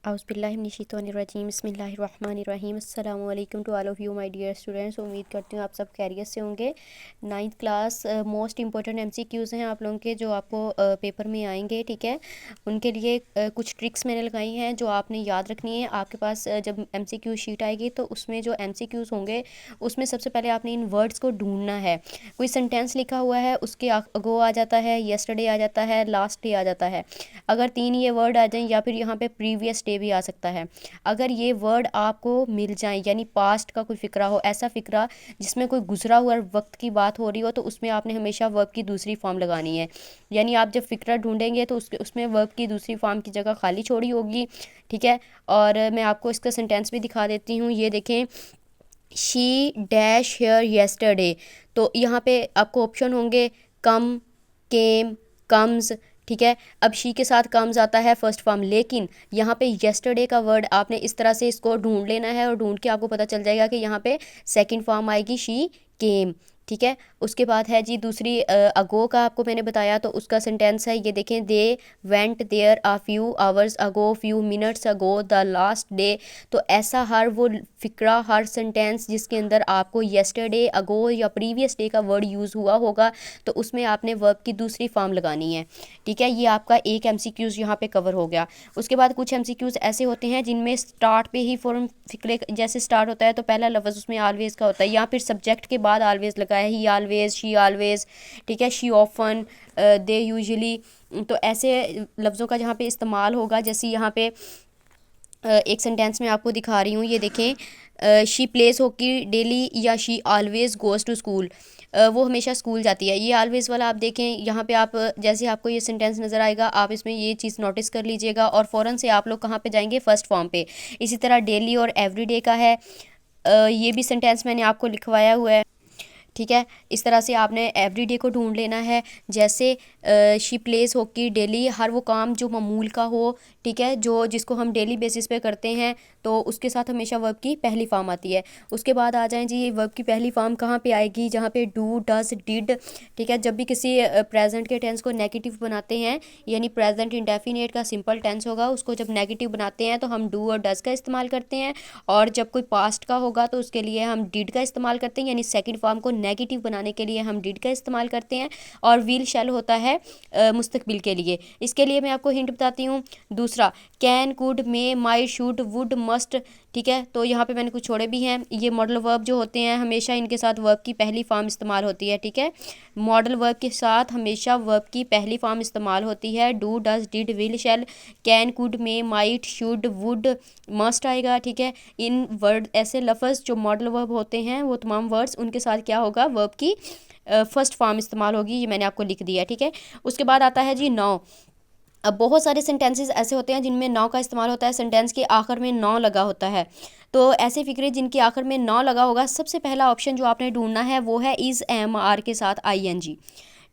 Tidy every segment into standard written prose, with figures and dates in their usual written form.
औज़ुबिल्लाहिमिनश्शैतानिर्रजीम बिस्मिल्लाहिर्रहमानिर्रहीम अस्सलामु अलैकुम to all of you my dear students. उम्मीद करती हूँ आप सब खैरियत से होंगे। Ninth class most important MCQs हैं आप लोगों के जो आपको पेपर में आएंगे, ठीक है। उनके लिए कुछ ट्रिक्स मैंने लगाई हैं जो आपने याद रखनी है। आपके पास जब एमसीक्यू शीट आएगी तो उसमें जो एमसीक्यूज़ होंगे उसमें सबसे पहले आपने इन वर्ड्स को ढूंढना है। कोई सेंटेंस लिखा हुआ है, उसके अगो आ जाता है, येस्टरडे आ जाता है, लास्ट डे आ जाता है। अगर तीन ये वर्ड आ जाएं या फिर यहाँ पे प्रीवियस डे भी आ सकता है। अगर ये वर्ड आपको मिल जाएं यानी पास्ट का कोई फ़िक्रा हो, ऐसा फ़िक्रा जिसमें कोई गुजरा हुआ वक्त की बात हो रही हो, तो उसमें आपने हमेशा वर्ब की दूसरी फॉर्म लगानी है। यानी आप जब फ़िक्रा ढूंढेंगे तो उसमें वर्ब की दूसरी फॉर्म की जगह खाली छोड़ी होगी, ठीक है। और मैं आपको इसका सेंटेंस भी दिखा देती हूँ। ये देखें, शी डैश हेयर येस्टरडे। तो यहाँ पे आपको ऑप्शन होंगे कम, केम, कम्स, ठीक है। अब शी के साथ कम्स आता है फर्स्ट फॉर्म, लेकिन यहाँ पे येस्टरडे का वर्ड आपने इस तरह से इसको ढूंढ लेना है और ढूंढ के आपको पता चल जाएगा कि यहाँ पे सेकंड फॉर्म आएगी शी केम, ठीक है। उसके बाद है जी दूसरी अगो का आपको मैंने बताया, तो उसका सेंटेंस है ये देखें, they went there a few hours ago, few minutes ago, the last day. तो ऐसा हर वो फ़िक्रा, हर सेंटेंस जिसके अंदर आपको येस्टरडे, अगो या प्रीवियस डे का वर्ड यूज़ हुआ होगा, तो उसमें आपने वर्ब की दूसरी फॉर्म लगानी है, ठीक है। ये आपका एक एमसीक्यूज़ यहाँ पे कवर हो गया। उसके बाद कुछ एमसीक्यूज़ ऐसे होते हैं जिनमें स्टार्ट पे ही फॉर्म फ़िक्रे जैसे स्टार्ट होता है तो पहला लफ्ज़ उसमें ऑलवेज़ का होता है, या फिर सब्जेक्ट के बाद ऑलवेज़ लगा है, ही ऑलवेज़, शी ऑलवेज़, ठीक है, शी ऑफन, दे यूजुअली। तो ऐसे लफ्ज़ों का जहाँ पे इस्तेमाल होगा, जैसे यहाँ पे एक सेंटेंस में आपको दिखा रही हूँ, ये देखें, शी प्लेस हॉकी डेली या she always goes to school. वो हमेशा स्कूल जाती है। ये ऑलवेज़ वाला आप देखें, यहाँ पे आप जैसे आपको ये सेंटेंस नज़र आएगा आप इसमें ये चीज़ नोटिस कर लीजिएगा और फ़ौरन से आप लोग कहाँ पे जाएंगे, फर्स्ट फॉर्म पे। इसी तरह डेली और एवरीडे का है, ये भी सेंटेंस मैंने आपको लिखवाया हुआ है, ठीक है। इस तरह से आपने एवरीडे को ढूंढ लेना है। जैसे शी प्लेस हॉकी डेली, हर वो काम जो मामूल का हो, ठीक है, जो जिसको हम डेली बेसिस पे करते हैं, तो उसके साथ हमेशा वर्ब की पहली फॉर्म आती है। उसके बाद आ जाएं जी, ये वर्ब की पहली फॉर्म कहाँ पे आएगी, जहाँ पे डू, डज, डिड, ठीक है। जब भी किसी प्रेजेंट के टेंस को नेगेटिव बनाते हैं, यानी प्रेजेंट इंडेफिनिट का सिंपल टेंस होगा, उसको जब नेगेटिव बनाते हैं तो हम डू और डज का इस्तेमाल करते हैं। और जब कोई पास्ट का होगा तो उसके लिए हम डिड का इस्तेमाल करते हैं, यानी सेकंड फॉर्म को नेगेटिव बनाने के लिए हम डिड का इस्तेमाल करते हैं। और विल शैल होता है मुस्तकबिल के लिए। इसके लिए मैं आपको हिंट बताती हूँ। दूसरा, can, could, may, might, should, would, must, ठीक है। तो यहाँ पे मैंने कुछ छोड़े भी हैं। ये मॉडल वर्ब जो होते हैं हमेशा इनके साथ वर्ब की पहली फॉर्म इस्तेमाल होती है, ठीक है। मॉडल वर्ब के साथ हमेशा वर्ब की पहली फॉर्म इस्तेमाल होती है। Do, does, did, will, shall, can, could, may, might, should, would, must आएगा, ठीक है। इन वर्ड ऐसे लफ्ज़ जो मॉडल वर्ब होते हैं वो तमाम वर्ड्स उनके साथ क्या होगा, वर्ब की फर्स्ट फॉर्म इस्तेमाल होगी। ये मैंने आपको लिख दिया, ठीक है। उसके बाद आता है जी नाउ। अब बहुत सारे सेंटेंसेस ऐसे होते हैं जिनमें नाउ का इस्तेमाल होता है, सेंटेंस के आखिर में नाउ लगा होता है। तो ऐसे फ़िक्रे जिनके आखिर में नाउ लगा होगा, सबसे पहला ऑप्शन जो आपने ढूंढना है वो है इज़ एम आर के साथ आई एन जी,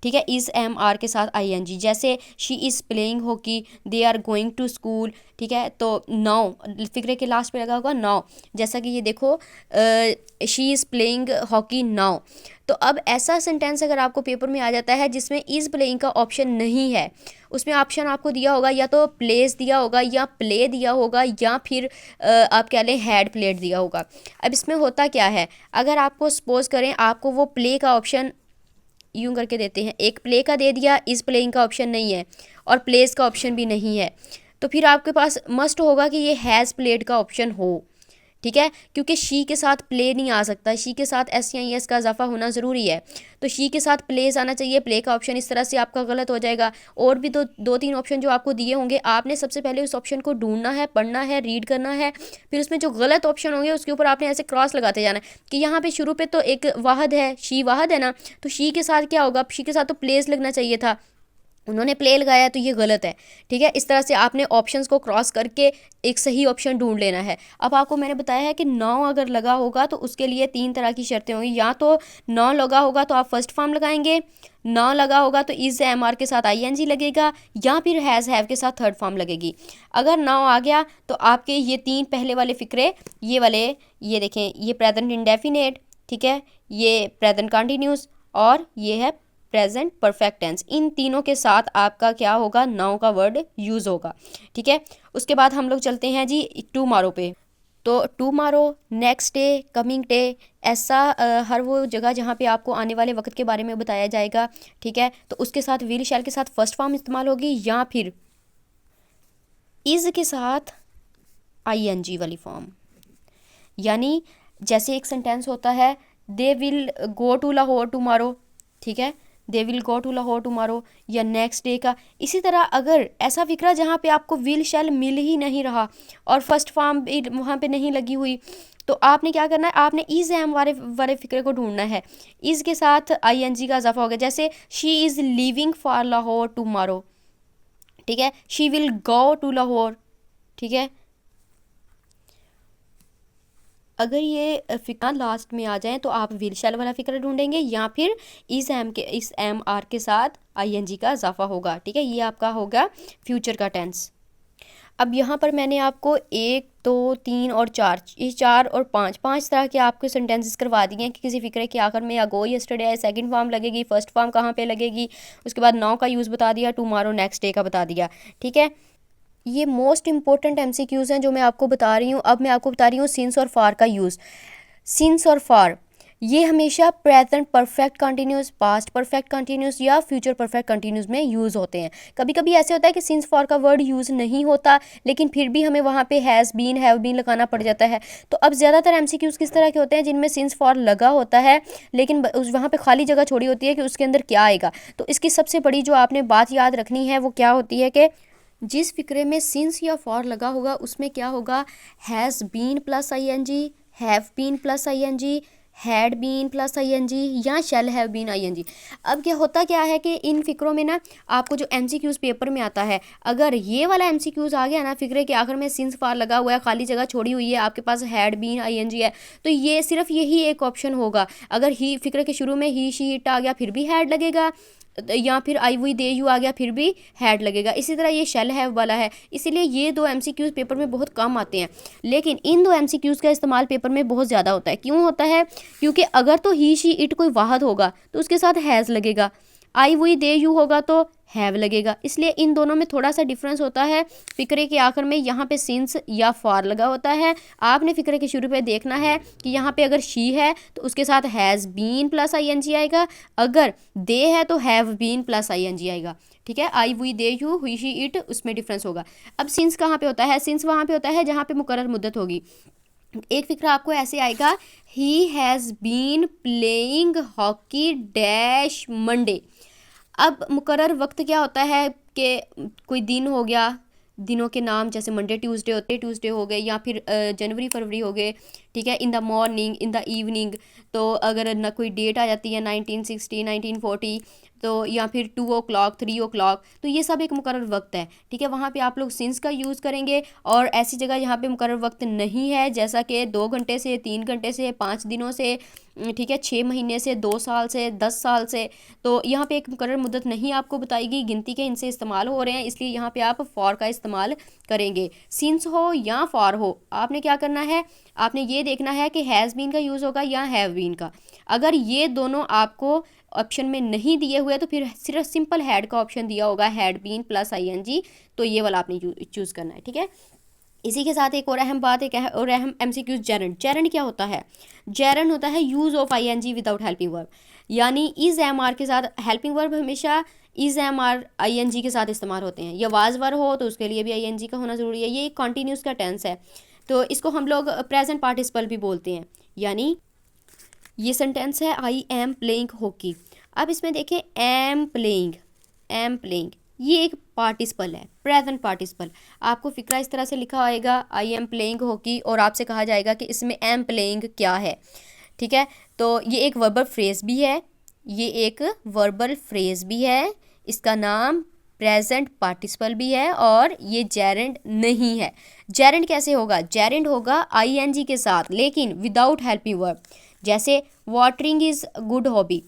ठीक है। इज़ एम आर के साथ आई एन जी, जैसे she is playing hockey, they are going to school, ठीक है। तो नाउ फिक्रे के लास्ट पे लगा होगा नाउ, जैसा कि ये देखो, she is playing hockey now. तो अब ऐसा सेंटेंस अगर आपको पेपर में आ जाता है जिसमें इज़ प्लेइंग का ऑप्शन नहीं है, उसमें ऑप्शन आपको दिया होगा या तो प्लेस दिया होगा या प्ले दिया होगा या फिर आप कह लें हैड प्लेड दिया होगा। अब इसमें होता क्या है, अगर आपको सपोज करें आपको वो प्ले का ऑप्शन यूं करके देते हैं, एक प्ले का दे दिया, इस प्लेइंग का ऑप्शन नहीं है और प्लेस का ऑप्शन भी नहीं है, तो फिर आपके पास मस्ट होगा कि ये हैज़ प्लेड का ऑप्शन हो, ठीक है। क्योंकि शी के साथ प्ले नहीं आ सकता, शी के साथ एस या एस का इजाफा होना ज़रूरी है। तो शी के साथ प्लेस आना चाहिए, प्ले का ऑप्शन इस तरह से आपका गलत हो जाएगा। और भी दो तीन ऑप्शन जो आपको दिए होंगे, आपने सबसे पहले उस ऑप्शन को ढूंढना है, पढ़ना है, रीड करना है, फिर उसमें जो गलत ऑप्शन होंगे उसके ऊपर आपने ऐसे क्रॉस लगाते जाना है कि यहाँ पे शुरू पे तो एक वाहद है, शी वाहद है ना, तो शी के साथ क्या होगा, शी के साथ तो प्लेस लगना चाहिए था, उन्होंने प्ले लगाया तो ये गलत है, ठीक है। इस तरह से आपने ऑप्शंस को क्रॉस करके एक सही ऑप्शन ढूंढ लेना है। अब आपको मैंने बताया है कि नाउ अगर लगा होगा तो उसके लिए तीन तरह की शर्तें होंगी, या तो नाउ लगा होगा तो आप फर्स्ट फॉर्म लगाएंगे, नाउ लगा होगा तो इज़ एम आर के साथ आई एन जी लगेगा, या फिर हैज़ हैव के साथ थर्ड फॉर्म लगेगी। अगर नाउ आ गया तो आपके ये तीन पहले वाले फ़िक्रे, ये वाले, ये देखें, ये प्रेजेंट इंडेफिनेट, ठीक है, ये प्रेजेंट कंटिन्यूस और ये है प्रेजेंट परफेक्ट टेंस, इन तीनों के साथ आपका क्या होगा, नाउ का वर्ड यूज़ होगा। ठीक है, उसके बाद हम लोग चलते हैं जी टुमारो पे। तो tomorrow, next day, coming day, ऐसा हर वो जगह जहाँ पे आपको आने वाले वक्त के बारे में बताया जाएगा। ठीक है, तो उसके साथ विल शैल के साथ फर्स्ट फॉर्म इस्तेमाल होगी या फिर इज़ के साथ आईएनजी वाली फॉर्म। यानी जैसे एक सेंटेंस होता है, they will go to Lahore tomorrow, ठीक है, they will go to Lahore tomorrow, या नेक्स्ट डे का। इसी तरह अगर ऐसा फिक्रा जहाँ पे आपको विल शैल मिल ही नहीं रहा और फर्स्ट फॉर्म वहाँ पे नहीं लगी हुई, तो आपने क्या करना है, आपने इज़ एम वाले फिक्रे को ढूंढना है। इज़ के साथ आईएनजी का इजाफा हो गया, जैसे she is leaving for Lahore tomorrow, ठीक है, she will go to Lahore. ठीक है, अगर ये फिक्रा लास्ट में आ जाए तो आप विल शैल वाला फिक्रा ढूंढेंगे या फिर इस एम आर के साथ आईएनजी का इजाफा होगा। ठीक है, ये आपका होगा फ्यूचर का टेंस। अब यहाँ पर मैंने आपको 1, 2, 3 और 4, ये 4 और 5 तरह के आपके सेंटेंसेस करवा दिए हैं कि किसी फिक्रे के आखिर में या गो यस्टरडे है, सेकंड फॉर्म लगेगी, फर्स्ट फॉर्म कहाँ पे लगेगी, उसके बाद नाउ का यूज़ बता दिया, टुमारो नेक्स्ट डे का बता दिया। ठीक है, ये मोस्ट इंपॉर्टेंट एमसीक्यूज़ हैं जो मैं आपको बता रही हूँ। अब मैं आपको बता रही हूँ सिंस और फार का यूज़। सिंस और फार ये हमेशा present perfect continuous, past perfect continuous या फ्यूचर परफेक्ट कंटिन्यूस में यूज़ होते हैं। कभी कभी ऐसे होता है कि सिंस फॉर का वर्ड यूज़ नहीं होता, लेकिन फिर भी हमें वहाँ पे हैज़ बीन, हैव बीन लगाना पड़ जाता है। तो अब ज़्यादातर एमसीक्यूज़ किस तरह के होते हैं जिनमें सिंस फॉर लगा होता है, लेकिन उस वहाँ पे खाली जगह छोड़ी होती है कि उसके अंदर क्या आएगा। तो इसकी सबसे बड़ी जो आपने बात याद रखनी है वो क्या होती है कि जिस फिक्रे में सिंस या फॉर लगा होगा उसमें क्या होगा, has been plus ING, have been plus ING, had been plus ING या शैल हैव बीन आईएनजी। अब क्या होता क्या है कि इन फिक्रों में ना आपको जो एमसीक्यूज़ पेपर में आता है, अगर ये वाला एमसीक्यूज़ आ गया ना, फिक्रे के आखिर में सिंस फॉर लगा हुआ है, खाली जगह छोड़ी हुई है, आपके पास हैड बीन आईएनजी है, तो ये सिर्फ यही एक ऑप्शन होगा। अगर ही फिक्रे के शुरू में ही शी इट आ गया फिर भी हैड लगेगा, या फिर आई वी दे यू आ गया फिर भी हैड लगेगा। इसी तरह ये शेल हैव वाला है, इसीलिए ये दो एमसीक्यूज़ पेपर में बहुत कम आते हैं, लेकिन इन दो एमसीक्यूज़ का इस्तेमाल पेपर में बहुत ज़्यादा होता है। क्यों होता है? क्योंकि अगर तो ही शी इट कोई वाहद होगा तो उसके साथ हैज़ लगेगा, आई वी दे यू होगा तो हैव लगेगा। इसलिए इन दोनों में थोड़ा सा डिफरेंस होता है। फिक्रे के आखिर में यहाँ पे सिंस या फॉर लगा होता है। आपने फिक्रे के शुरू पे देखना है कि यहाँ पे अगर शी है तो उसके साथ हैज़ बीन प्लस आईएनजी आएगा, अगर दे है तो हैव बीन प्लस आईएनजी आएगा। ठीक है, आई वी दे यू, हुई शी इट, उसमें डिफरेंस होगा। अब सिंस कहाँ पे होता है? सिंस वहाँ पे होता है जहाँ पे मुकर्रर मुद्दत होगी। एक फिक्रा आपको ऐसे आएगा, he has been playing hockey dash Monday. अब मुकर्रर वक्त क्या होता है कि कोई दिन हो गया, दिनों के नाम जैसे मंडे ट्यूसडे होते, ट्यूसडे हो गए, या फिर जनवरी फरवरी हो गए। ठीक है, in the morning, in the evening. तो अगर न कोई डेट आ जाती है 1960, 1940, तो या फिर 2 o'clock, 3 o'clock, तो ये सब एक मुकर्रर वक्त है। ठीक है, वहाँ पे आप लोग सिंस का यूज़ करेंगे। और ऐसी जगह जहाँ पे मुकर्रर वक्त नहीं है, जैसा कि 2 घंटे से, 3 घंटे से, 5 दिनों से, ठीक है, 6 महीने से, 2 साल से, 10 साल से, तो यहाँ पे एक मुकर्रर मुद्दत नहीं आपको बताएगी, गिनती के इनसे इस्तेमाल हो रहे हैं, इसलिए यहाँ पे आप फॉर का इस्तेमाल करेंगे। सिंस हो या फॉर हो, आपने क्या करना है, आपने ये देखना है कि हैज़ बीन का यूज़ होगा या हैव बीन का। अगर ये दोनों आपको ऑप्शन में नहीं दिए हुए तो फिर सिर्फ सिंपल हैड का ऑप्शन दिया होगा, हैड बीन प्लस आईएनजी, तो ये वाला आपने चूज़ करना है। ठीक है, इसी के साथ एक और अहम बात, एक और अहम एमसीक्यूज, जेरेंड। जेरेंड क्या होता है? जेरेंड होता है use of ING without helping verb, यानी इज एम आर के साथ हेल्पिंग वर्ब हमेशा इज एम आर आईएनजी के साथ इस्तेमाल होते हैं। या वाज वर्ब हो तो उसके लिए भी आईएनजी का होना ज़रूरी है। ये एक कॉन्टीन्यूस का टेंस है, तो इसको हम लोग प्रेजेंट पार्टिसिपल भी बोलते हैं। यानी ये सेंटेंस है, आई एम प्लेइंग हॉकी। अब इसमें देखें, एम प्लेइंग, एम प्लेइंग, ये एक पार्टिसिपल है, प्रेजेंट पार्टिसिपल। आपको फिक्रा इस तरह से लिखा आएगा, आई एम प्लेइंग हॉकी, और आपसे कहा जाएगा कि इसमें एम प्लेइंग क्या है। ठीक है, तो ये एक वर्बल फ्रेज भी है, ये एक वर्बल फ्रेज भी है, इसका नाम प्रेजेंट पार्टिसिपल भी है, और ये जेरेंड नहीं है। जेरेंड कैसे होगा? जेरेंड होगा आईएनजी के साथ लेकिन विदाउट हेल्पिंग वर्ब, जैसे वाटरिंग इज़ गुड हॉबी।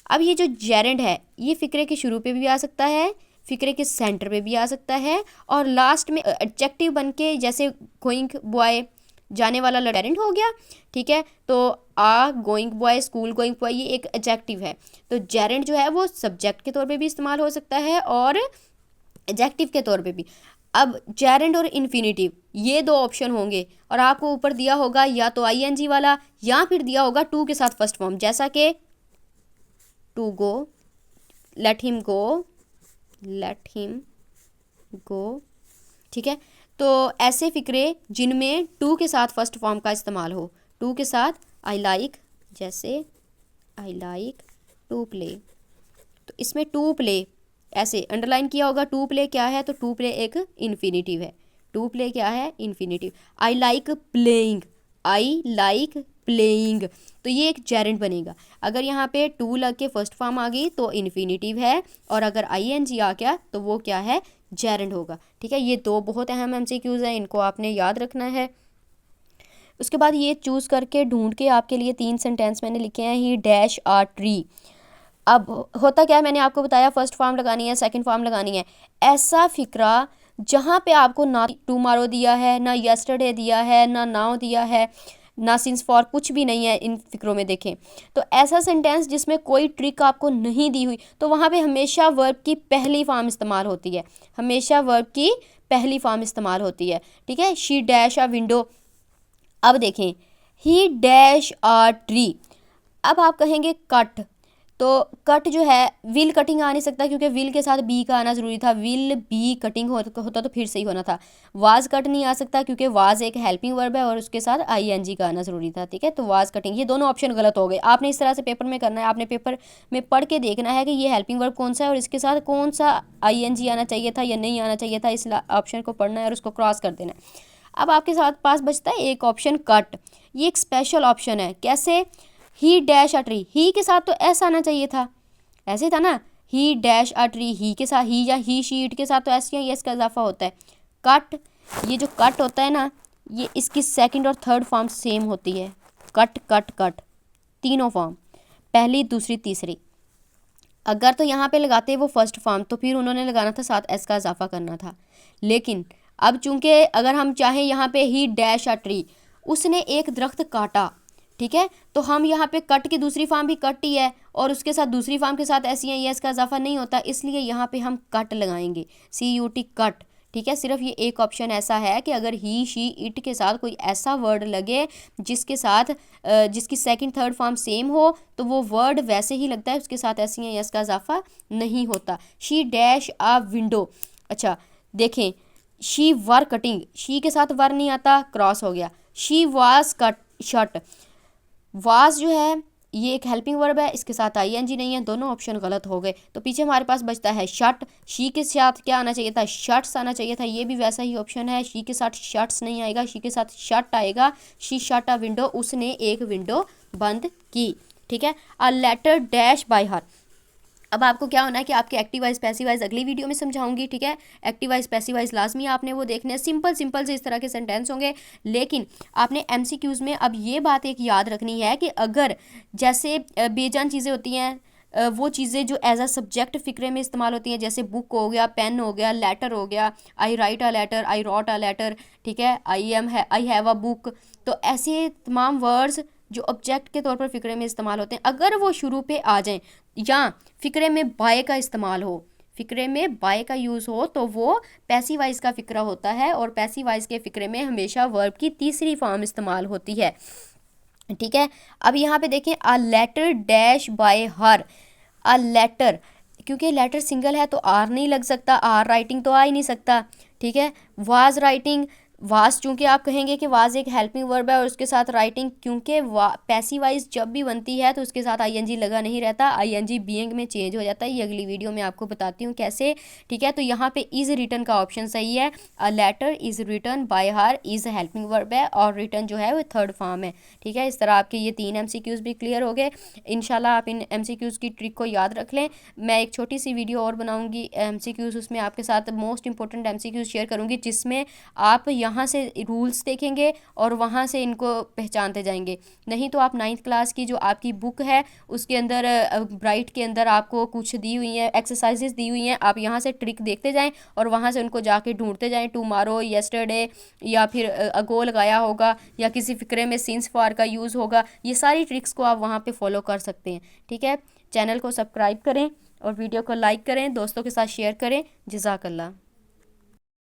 अब ये जो जेरेंड है ये फिक्रे के शुरू पे भी आ सकता है, फिक्रे के सेंटर पे भी आ सकता है, और लास्ट में एडजेक्टिव बन के, जैसे गोइंग बॉय, जाने वाला जेरेंड हो गया, ठीक है। तो a going boy, school going boy, ये एक एडजेक्टिव है। तो जेरेंड जो है वो सब्जेक्ट के तौर पे भी इस्तेमाल हो सकता है और एडजेक्टिव के तौर पे भी। अब जेरेंड और इन्फिनेटिव ये दो ऑप्शन होंगे और आपको ऊपर दिया होगा या तो आईएनजी वाला या फिर दिया होगा टू के साथ फर्स्ट फॉर्म, जैसा कि to go, let him go, let him go, ठीक है। तो ऐसे फ़िक्रे जिनमें टू के साथ फर्स्ट फॉर्म का इस्तेमाल हो, टू के साथ आई लाइक, जैसे आई लाइक टू प्ले, तो इसमें टू प्ले ऐसे अंडरलाइन किया होगा। टू प्ले क्या है, तो टू प्ले एक इन्फिनेटिव है। टू प्ले क्या है, infinitive. I like playing, I like playing, तो ये एक जेरेंड बनेगा। अगर यहाँ पे टू लग के फर्स्ट फॉर्म आ गई तो इन्फिनेटिव है, और अगर आईएनजी आ गया तो वो क्या है, जेरेंड होगा, ठीक है। ये दो बहुत अहम एमसीक्यूज हैं, इनको आपने याद रखना है। उसके बाद ये चूज़ करके ढूंढ के आपके लिए 3 सेंटेंस मैंने लिखे हैं। He dash a tree. अब होता क्या है, मैंने आपको बताया फर्स्ट फॉर्म लगानी है, सेकंड फॉर्म लगानी है। ऐसा फिक्रा जहाँ पे आपको ना टुमारो दिया है, ना यस्टरडे दिया है, ना नाउ दिया है, ना सिंस फॉर, कुछ भी नहीं है इन फिक्रों में। देखें तो ऐसा सेंटेंस जिसमें कोई ट्रिक आपको नहीं दी हुई, तो वहाँ पे हमेशा वर्ब की पहली फॉर्म इस्तेमाल होती है, हमेशा वर्ब की पहली फॉर्म इस्तेमाल होती है, ठीक है। She dash a window. अब देखें ही डैश अ ट्री। अब आप कहेंगे कट, तो कट जो है विल कटिंग आ नहीं सकता क्योंकि विल के साथ बी का आना ज़रूरी था, विल बी कटिंग होता तो फिर सही होना था। वाज कट नहीं आ सकता क्योंकि वाज एक हेल्पिंग वर्ब है और उसके साथ आईएनजी का आना ज़रूरी था, ठीक है। तो वाज कटिंग, ये दोनों ऑप्शन गलत हो गए। आपने इस तरह से पेपर में करना है, आपने पेपर में पढ़ के देखना है कि ये हेल्पिंग वर्ब कौन सा है और इसके साथ कौन सा आईएनजी आना चाहिए था या नहीं आना चाहिए था। इस ऑप्शन को पढ़ना है और उसको क्रॉस कर देना है। अब आपके साथ पास बचता है एक ऑप्शन कट। ये एक स्पेशल ऑप्शन है। कैसे, ही डैश अ ट्री, ही के साथ तो एस आना चाहिए था, ऐसे था ना, ही डैश अ ट्री, ही के साथ, ही या ही शीट के साथ तो एस या यस का इजाफा होता है। कट, ये जो कट होता है ना, ये इसकी सेकंड और थर्ड फॉर्म सेम होती है। कट कट कट, तीनों फॉर्म, पहली दूसरी तीसरी। अगर तो यहाँ पे लगाते वो फर्स्ट फॉर्म तो फिर उन्होंने लगाना था साथ एस का इजाफा करना था। लेकिन अब चूंकि अगर हम चाहें यहाँ पे ही डैश अ ट्री, उसने एक दरख्त काटा, ठीक है, तो हम यहाँ पे कट की दूसरी फॉर्म भी कट ही है और उसके साथ दूसरी फॉर्म के साथ ऐसी है, इसका इजाफा नहीं होता, इसलिए यहाँ पे हम कट लगाएंगे, CUT कट, ठीक है। सिर्फ ये एक ऑप्शन ऐसा है कि अगर ही शी इट के साथ कोई ऐसा वर्ड लगे जिसके साथ जिसकी सेकंड थर्ड फॉर्म सेम हो तो वो वर्ड वैसे ही लगता है, उसके साथ ऐसी है इसका इजाफा नहीं होता। शी डैश अ विंडो, अच्छा देखें, शी वर कटिंग, शी के साथ वर नहीं आता, क्रॉस हो गया। She was cut shut, was जो है ये एक हेल्पिंग वर्ब है, इसके साथ आईएनजी नहीं है, दोनों ऑप्शन गलत हो गए। तो पीछे हमारे पास बचता है शट। शी के साथ क्या आना चाहिए था, शर्ट्स आना चाहिए था, ये भी वैसा ही ऑप्शन है। शी के साथ शर्ट्स नहीं आएगा, शी के साथ शट आएगा। शी शट अ विंडो, उसने एक विंडो बंद की, ठीक है। A letter dash by her. अब आपको क्या होना है कि आपके एक्टिव वाइज पैसिव वाइज अगली वीडियो में समझाऊंगी, ठीक है। एक्टिव वाइज पैसिव वाइज लाजमी आपने वो देखने हैं, सिंपल सिंपल से इस तरह के सेंटेंस होंगे। लेकिन आपने एमसीक्यूज में अब ये बात एक याद रखनी है कि अगर जैसे बेजान चीज़ें होती हैं, वो चीज़ें जो एज अ सब्जेक्ट फिक्रे में इस्तेमाल होती हैं, जैसे बुक हो गया, पेन हो गया, लेटर हो गया, I write a letter, I wrote a letter, ठीक है, आई हैव अ बुक, तो ऐसे तमाम वर्ड्स जो ऑब्जेक्ट के तौर पर फिक्रे में इस्तेमाल होते हैं, अगर वो शुरू पे आ जाएं या फिक्रे में बाय का इस्तेमाल हो, फिक्रे में बाय का यूज़ हो, तो वो पैसिव वाइज का फिक्रा होता है और पैसिव वाइज के फिक्रे में हमेशा वर्ब की तीसरी फॉर्म इस्तेमाल होती है, ठीक है। अब यहाँ पे देखें, a letter dash by her, a letter, क्योंकि लेटर सिंगल है तो आर नहीं लग सकता, आर राइटिंग तो आ ही नहीं सकता, ठीक है। वाज राइटिंग, वाज चूंकि आप कहेंगे कि वाज एक हेल्पिंग वर्ब है और उसके साथ राइटिंग, क्योंकि पैसिव वाइज जब भी बनती है तो उसके साथ आईएनजी लगा नहीं रहता, आईएनजी बीइंग में चेंज हो जाता है। ये अगली वीडियो में आपको बताती हूँ कैसे, ठीक है। तो यहाँ पे इज़ रिटन का ऑप्शन सही है। A letter is written by her, is helping verb है और रिटन जो है वो थर्ड फॉर्म है, ठीक है। इस तरह आपके ये 3 MCQs भी क्लियर हो गए। इंशाल्लाह आप इन MCQs की ट्रिक को याद रख लें। मैं एक छोटी सी वीडियो और बनाऊँगी MCQs, उसमें आपके साथ मोस्ट इंपॉर्टेंट MCQs शेयर करूँगी जिसमें आप यहाँ से रूल्स देखेंगे और वहाँ से इनको पहचानते जाएंगे। नहीं तो आप 9th क्लास की जो आपकी बुक है उसके अंदर ब्राइट के अंदर आपको कुछ दी हुई है, एक्सरसाइजेस दी हुई हैं, आप यहाँ से ट्रिक देखते जाएं और वहाँ से उनको जाके ढूंढते जाएं। टुमारो, येस्टरडे, या फिर अगो लगाया होगा, या किसी फिक्रे में सिंस फॉर का यूज़ होगा, ये सारी ट्रिक्स को आप वहाँ पे फॉलो कर सकते हैं। ठीक है, चैनल को सब्सक्राइब करें और वीडियो को लाइक करें, दोस्तों के साथ शेयर करें। जज़ाकल्लाह।